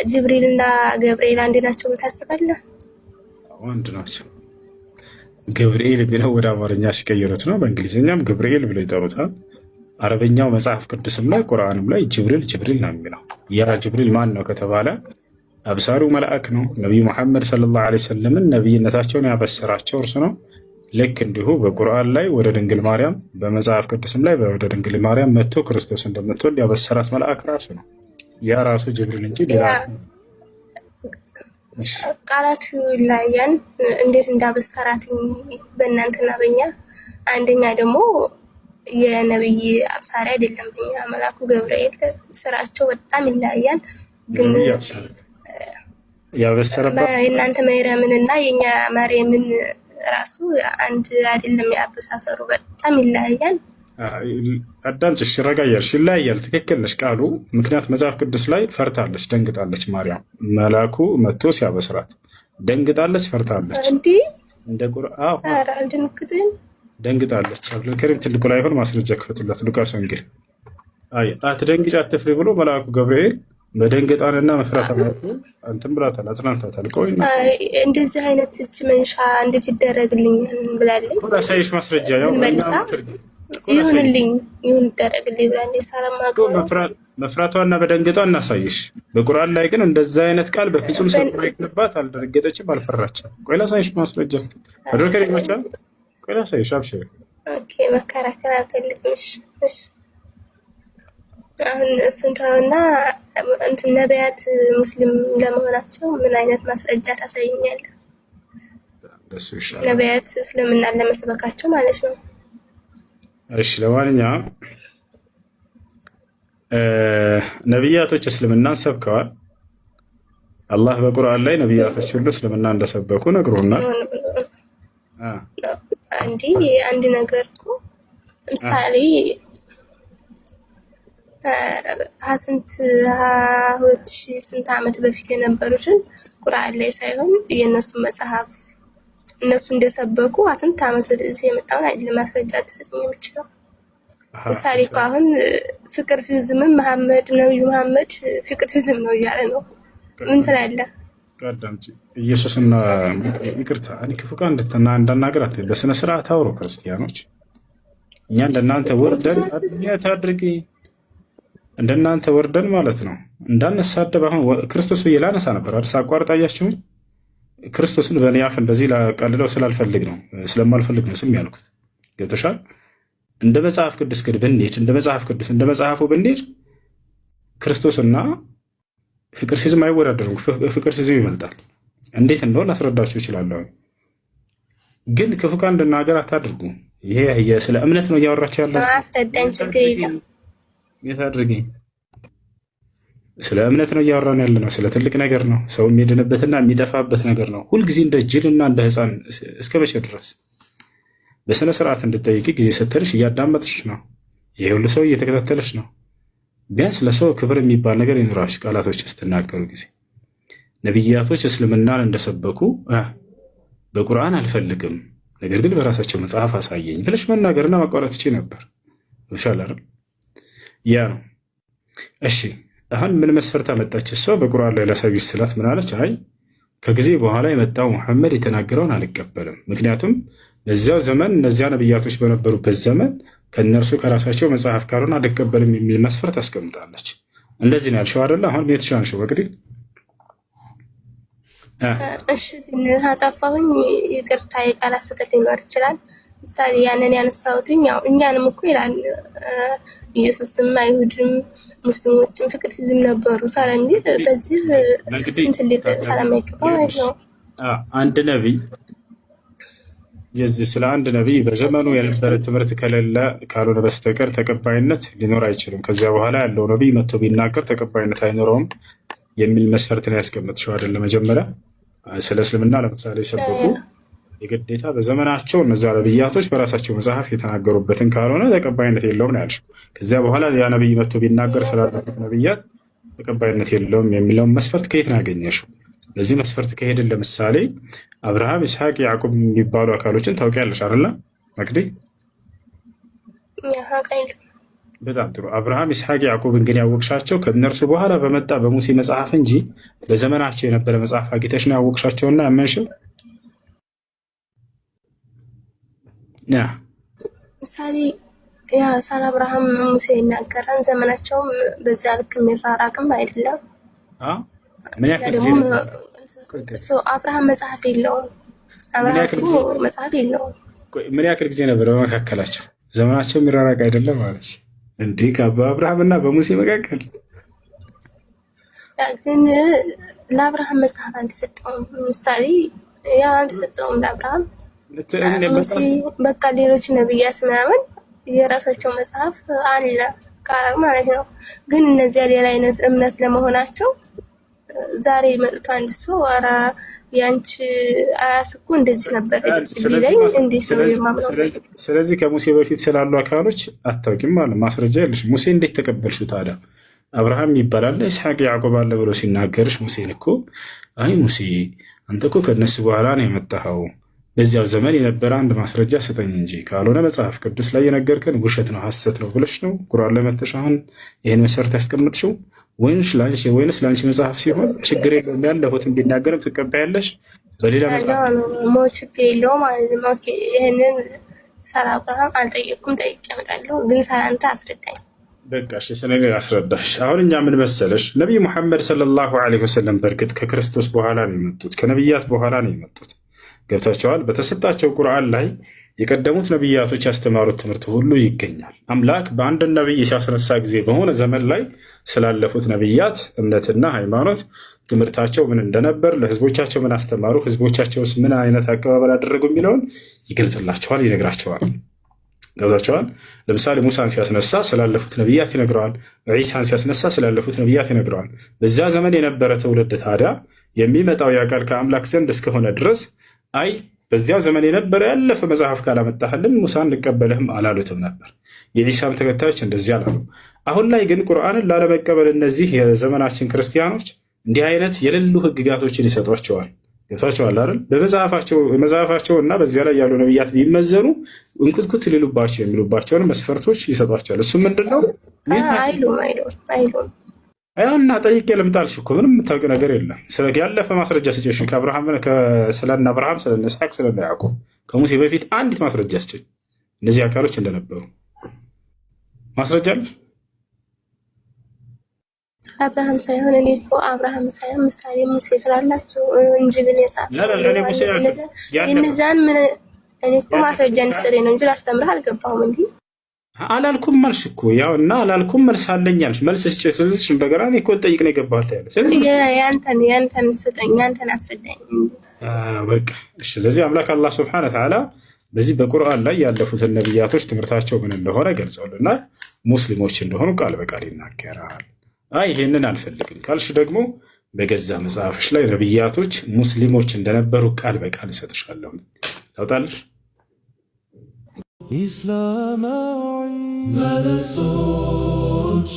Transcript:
ጅብሪልና ገብርኤል አንድ ናቸው ታስባለህ? አንድ ናቸው። ገብርኤል የሚለው ወደ አማርኛ ሲቀይሩት ነው። በእንግሊዝኛም ገብርኤል ብለው ይጠሩታል። አረበኛው መጽሐፍ ቅዱስም ላይ ቁርአንም ላይ ጅብሪል ጅብሪል ነው የሚለው። ያ ጅብሪል ማን ነው ከተባለ አብሳሩ መልአክ ነው። ነቢዩ መሐመድ ሰለላሁ ዐለይሂ ወሰለምን ነቢይነታቸውን ያበሰራቸው እርሱ ነው። ልክ እንዲሁ በቁርአን ላይ ወደ ድንግል ማርያም፣ በመጽሐፍ ቅዱስም ላይ ወደ ድንግል ማርያም መጥቶ ክርስቶስ እንደምትወልድ ያበሰራት መልአክ ራሱ ነው። ያ ራሱ ጅብሪል እንጂ ሌላ ቃላቱ ይለያያል። እንዴት እንዳበሰራት በእናንተና በእኛ። አንደኛ ደግሞ የነብይ አብሳሪ አይደለም በእኛ መልአኩ ገብርኤል፣ ስራቸው በጣም ይለያያል። ግን ያበሰረባት የእናንተ ማርያምንና የኛ ማርያምን ራሱ አንድ አይደለም። ያበሳሰሩ በጣም ይለያያል። አዳምጪ፣ እሺ፣ ረጋ እያልሽ ይለያያል። ትክክል ነሽ ቃሉ። ምክንያት መጽሐፍ ቅዱስ ላይ ፈርታለች፣ ደንግጣለች። ማርያም መልአኩ መጥቶ ሲያበስራት ደንግጣለች፣ ፈርታለች። እንደ ቁርአን ደንግጣለች። አብዱል ከሪም ትልቁ ላይ ሆን ማስረጃ ክፈትላት። ሉቃስ ወንጌል አትደንግጭ አትፍሪ ብሎ መልአኩ ገብርኤል በደንገጣንና መፍራት አማቱ አንተም ብላታል፣ አጽናንታታል። ቆይ እንደዚህ አይነት እጅ መንሻ እንዴት ይደረግልኛል ብላለች። ሳይሽ ማስረጃ ያው መልሳ ይሁንልኝ ይሁን ይደረግልኝ ብላለች። ሳላማቀው መፍራቷና በደንገጧ እናሳይሽ። በቁርአን ላይ ግን እንደዛ አይነት ቃል በፍጹም ሰማይክባት፣ አልደረገጠችም፣ አልፈራችም። ቆይ ላሳይሽ ማስረጃ አድርገህ ይመቻ። ቆይ ላሳይሽ። አብሽር። ኦኬ፣ መከራከር አልፈልግም። እሺ አሁን እሱን ተውና እንትን ነቢያት ሙስሊም ለመሆናቸው ምን አይነት ማስረጃ ታሳይኛለህ? ነቢያት እስልምና ለመስበካቸው ማለት ነው። እሺ፣ ለማንኛውም ነቢያቶች እስልምናን ሰብከዋል። አላህ በቁርአን ላይ ነቢያቶች ሁሉ እስልምና እንደሰበኩ ነግሮናል። አንድ ነገር እኮ ምሳሌ ስንት ዓመት በፊት የነበሩትን ቁርአን ላይ ሳይሆን የእነሱ መጽሐፍ እነሱ እንደሰበኩ ስንት ዓመት ወደዚህ የመጣውን አይደለም ማስረጃ ተሰጥኝ የምችለው። ምሳሌ እኮ አሁን ፍቅር ሲዝምም ነብዩ መሐመድ ፍቅር ሲዝም ነው እያለ ነው። ምን ትላለህ? ቀደምጂ ኢየሱስና ይቅርታ እኔ ክፉ ቃል እንዳናገር በስነ ስርዓት አውሮ ክርስቲያኖች፣ እኛ እንደናንተ ወርደን አድርጊ እንደናንተ ወርደን ማለት ነው እንዳንሳደብ። አሁን ክርስቶስ ብዬ ላነሳ ነበር አይደል? ሳቋርጥ አያችሁኝ። ክርስቶስን በእኔ አፍ እንደዚህ ላቀልለው ስለማልፈልግ ነው ስም ያልኩት። ገብቶሻል? እንደ መጽሐፍ ቅዱስ ግን ብንሄድ እንደ መጽሐፉ ብንሄድ ክርስቶስና ፍቅር ሲዝም አይወዳደሩም። ፍቅር ሲዝም ይበልጣል። እንዴት እንደሆነ ላስረዳችሁ እችላለሁ። ግን ክፉ ቃል እንድናገር አታድርጉ። ይሄ ስለ እምነት ነው እያወራችሁ ያለው። አስረዳኝ፣ ችግር የለም። አድርጊ። ስለ እምነት ነው እያወራን ያለ ነው። ስለ ትልቅ ነገር ነው። ሰው የሚድንበትና የሚጠፋበት ነገር ነው። ሁልጊዜ እንደ ጅልና እንደ ሕፃን እስከ መቼ ድረስ? በስነ ስርዓት እንድጠይቂ ጊዜ ስትልሽ እያዳመጥሽ ነው። ይሄ ሁሉ ሰው እየተከታተለች ነው። ቢያንስ ለሰው ክብር የሚባል ነገር ይኑራሽ። ቃላቶች ስትናገሩ ጊዜ ነቢያቶች እስልምናን እንደሰበኩ በቁርአን አልፈልግም፣ ነገር ግን በራሳቸው መጽሐፍ አሳየኝ ብለሽ መናገርና ማቋረጥ ትችይ ነበር። ይሻላል። ያ ነው። እሺ፣ አሁን ምን መስፈርት አመጣች እሷ? በቁርአን ላይ ላሳይሽ ስላት ምን አለች? አይ ከጊዜ በኋላ የመጣው መሐመድ የተናገረውን አልቀበልም። ምክንያቱም በዚያው ዘመን እነዚያ ነቢያቶች በነበሩበት ዘመን ከእነርሱ ከራሳቸው መጽሐፍ ካልሆነ አልቀበልም የሚል መስፈርት አስቀምጣለች። እንደዚህ ነው ያልሽው አይደለ? አሁን ቤትሽ አንሺው በቅድም። እሺ፣ አጠፋሁኝ፣ ይቅርታ። የቃላት ስህተት ሊኖር ይችላል። ምሳሌ ያንን ያነሳሁትኝ ያው እኛንም እኮ ይላል ኢየሱስም አይሁድም ሙስሊሞችም ፍቅር ሲዝም ነበሩ ስለሚል በዚህ እንትን ሰላም አይገባ ማለት ነው። አንድ ነቢይ ስለ አንድ ነቢይ በዘመኑ የነበረ ትምህርት ከሌለ ካልሆነ በስተቀር ተቀባይነት ሊኖር አይችልም። ከዚያ በኋላ ያለው ነቢይ መጥቶ ቢናገር ተቀባይነት አይኖረውም የሚል መስፈርት ነው ያስቀመጥሽው አይደለ? መጀመሪያ ስለ እስልምና ለምሳሌ ሰበኩ የግዴታ በዘመናቸው እነዛ ነቢያቶች በራሳቸው መጽሐፍ የተናገሩበትን ካልሆነ ተቀባይነት የለውም ነው ያልሽው። ከዚያ በኋላ ያ ነቢይ መጥቶ ቢናገር ስላለበት ነቢያት ተቀባይነት የለውም የሚለውን መስፈርት ከየት ነው ያገኘሽው? ለዚህ መስፈርት ከሄድን ለምሳሌ አብርሃም፣ ይስሐቅ፣ ያዕቆብ የሚባሉ አካሎችን ታውቂያለሽ አይደለ? መቅዲ በጣም ጥሩ። አብርሃም፣ ይስሐቅ፣ ያዕቆብን ግን ያወቅሻቸው ከእነርሱ በኋላ በመጣ በሙሴ መጽሐፍ እንጂ በዘመናቸው የነበረ መጽሐፍ አግኝተሽ ነው ያወቅሻቸውና ያመንሽው? ያ ምሳሌ ያ ሳል አብርሃም ሙሴ ይናገራል። ዘመናቸውም በዚያ ልክ የሚራራቅም አይደለም። ምን ያክል ጊዜ እሱ አብርሃም መጽሐፍ የለውም። አብርሃም መጽሐፍ የለውም። ምን ያክል ጊዜ ነበር በመካከላቸው? ዘመናቸው የሚራራቅ አይደለም ማለት እንዲህ በአብርሃምና በሙሴ መካከል ግን ለአብርሃም መጽሐፍ አልተሰጠውም። ምሳሌ ያ አልተሰጠውም ለአብርሃም። ሙሴ በቃ ሌሎች ነብያት ምናምን የራሳቸው መጽሐፍ አለ ማለት ነው። ግን እነዚያ ሌላ አይነት እምነት ለመሆናቸው ዛሬ መጥቶ አንድ ሰው ኧረ ያንቺ አያት እኮ እንደዚህ ነበር ቢለኝ እንዴት ነው የማምነው? ስለዚህ ከሙሴ በፊት ስላሉ አካሎች አታውቂም ማለት ማስረጃ የለሽ። ሙሴ እንዴት ተቀበልሽው ታዲያ? አብርሃም ይባላል ይስሐቅ ያዕቆብ አለ ብሎ ሲናገርሽ ሙሴን እኮ አይ ሙሴ አንተ እኮ ከነሱ በኋላ ነው የመጣኸው፣ በዚያው ዘመን የነበረ አንድ ማስረጃ ስጠኝ እንጂ ካልሆነ መጽሐፍ ቅዱስ ላይ የነገርከን ውሸት ነው ሐሰት ነው ብለሽ ነው ቁርአን ላይ መተሽ አሁን ይህን መሰረት ያስቀምጥሽው? ወይንስ ለአንቺ መጽሐፍ ሲሆን ችግር የለውም ያለሁትን ቢናገርም ትቀበያለሽ? በሌላ መጽሐፍ ችግር የለውም ማለት ነው። ይህንን ሳል አብርሃም አልጠየቅኩም፣ ጠይቄ እመጣለሁ። ግን ሳላንተ አስረዳኝ። በቃ እሺ፣ ስለኔ አስረዳሽ። አሁን እኛ ምን መሰለሽ ነቢይ ሙሐመድ ሰለላሁ ዐለይሂ ወሰለም በእርግጥ ከክርስቶስ በኋላ ነው የመጡት፣ ከነቢያት በኋላ ነው የመጡት። ገብታቸዋል። በተሰጣቸው ቁርአን ላይ የቀደሙት ነቢያቶች ያስተማሩት ትምህርት ሁሉ ይገኛል። አምላክ በአንድ ነቢይ ሲያስነሳ ጊዜ በሆነ ዘመን ላይ ስላለፉት ነቢያት እምነትና ሃይማኖት ትምህርታቸው ምን እንደነበር፣ ለህዝቦቻቸው ምን አስተማሩ፣ ህዝቦቻቸውስ ምን አይነት አቀባበል አደረጉ የሚለውን ይገልጽላቸዋል፣ ይነግራቸዋል። ገብታቸዋል። ለምሳሌ ሙሳን ሲያስነሳ ስላለፉት ነቢያት ይነግረዋል። ዒሳን ሲያስነሳ ስላለፉት ነቢያት ይነግረዋል። በዛ ዘመን የነበረ ትውልድ ታዲያ የሚመጣው ያቃል ከአምላክ ዘንድ እስከሆነ ድረስ አይ በዚያ ዘመን የነበረ ያለፈ መጽሐፍ ካላመጣህልን ሙሳን እንቀበልህም አላሉትም ነበር። የዒሳም ተከታዮች እንደዚህ አላሉ። አሁን ላይ ግን ቁርአንን ላለመቀበል እነዚህ የዘመናችን ክርስቲያኖች እንዲህ አይነት የሌሉ ህግጋቶችን ይሰጧቸዋል። ገብቷቸዋል አይደል? በመጽሐፋቸው እና በዚያ ላይ ያሉ ነቢያት ቢመዘኑ እንኩትኩት ሊሉባቸው የሚሉባቸውን መስፈርቶች ይሰጧቸዋል። እሱ ምንድን ነው? አይሉም እና ጠይቄ ልምጣልሽ እኮ ምንም የምታውቂው ነገር የለም። ያለፈ ማስረጃ ስጭሽ። ስለነ አብርሃም፣ ስለነ ይስሐቅ፣ ስለነ ያዕቆብ ከሙሴ በፊት አንዲት ማስረጃ ስጭኝ፣ እነዚህ አካሎች እንደነበሩ ማስረጃ አለሽ? አብርሃም ሳይሆን እኔ እኮ አብርሃም ሳይሆን ምሳሌ ሙሴ ስላላችሁ እንጂ ግን የነዛን ምን እኔ እኮ ማስረጃ እንድትሰጠኝ ነው እንጂ ላስተምርህ አልገባሁም። እንዲህ አላልኩም መልስ እኮ ያው እና አላልኩም መልስ አለኝ አልሽ። መልስ ስጭሽ እንደገና እኔ እኮ ጠይቅ ነው የገባሁት ያለሽ። ያንተን ስጠኝ፣ ያንተን አስረዳኝ። በቃ እሺ። ለዚህ አምላክ አላህ ሱብሓነሁ ወተዓላ በዚህ በቁርአን ላይ ያለፉትን ነቢያቶች ትምህርታቸው ምን እንደሆነ ገልጸውልና ሙስሊሞች እንደሆኑ ቃል በቃል ይናገራል። አይ ይሄንን አልፈልግም ካልሽ ደግሞ በገዛ መጽሐፍሽ ላይ ነቢያቶች ሙስሊሞች እንደነበሩ ቃል በቃል እሰጥሻለሁ። ታውጣለሽ። ኢስላማዊ መለሶች